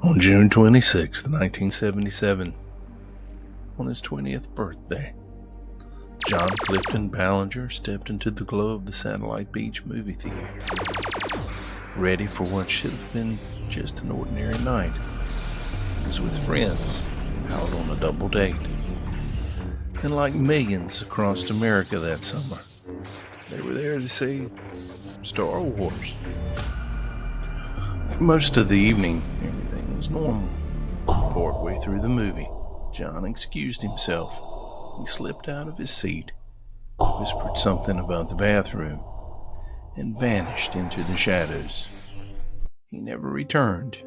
On June 26, 1977, on his 20th birthday, John Clifton Ballenger stepped into the glow of the Satellite Beach movie theater, ready for what should have been just an ordinary night. He was with friends, out on a double date. And like millions across America that summer, they were there to see Star Wars. For most of the evening, everything was normal. Partway through the movie, John excused himself. He slipped out of his seat, whispered something about the bathroom, and vanished into the shadows. He never returned,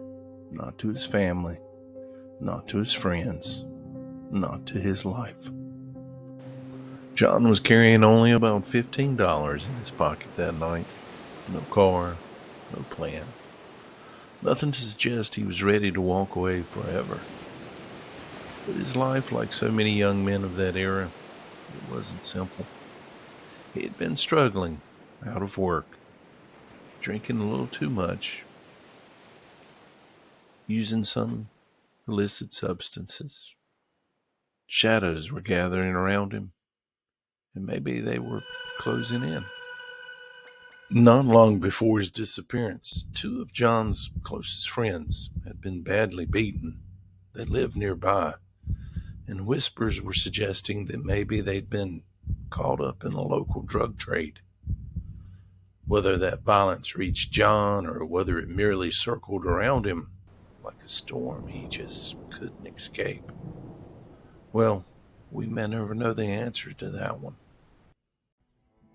not to his family, not to his friends, not to his life. John was carrying only about $15 in his pocket that night. No car, no plan. Nothing to suggest he was ready to walk away forever. But his life, like so many young men of that era, it wasn't simple. He had been struggling, out of work, drinking a little too much, using some illicit substances. Shadows were gathering around him, and maybe they were closing in. Not long before his disappearance, two of John's closest friends had been badly beaten. They lived nearby, and whispers were suggesting that maybe they'd been caught up in a local drug trade. Whether that violence reached John or whether it merely circled around him like a storm he just couldn't escape, well, we may never know the answer to that one.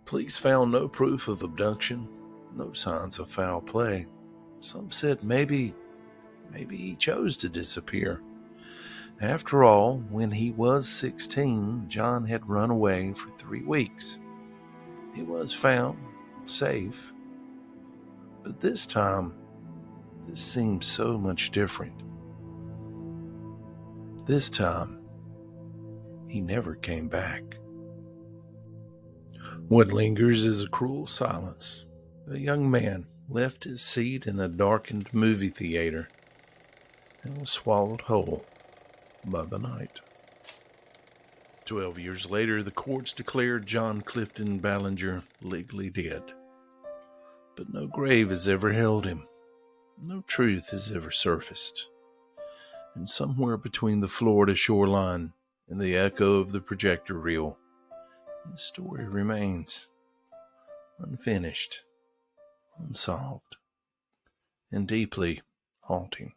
Police found no proof of abduction, no signs of foul play. Some said maybe he chose to disappear. After all, when he was 16, John had run away for 3 weeks. He was found, safe. But this time, this seemed so much different. This time, he never came back. What lingers is a cruel silence. A young man left his seat in a darkened movie theater and was swallowed whole by the night. 12 years later, the courts declared John Clifton Ballenger legally dead. But no grave has ever held him. No truth has ever surfaced. And somewhere between the Florida shoreline and the echo of the projector reel, his story remains unfinished, unsolved, and deeply haunting.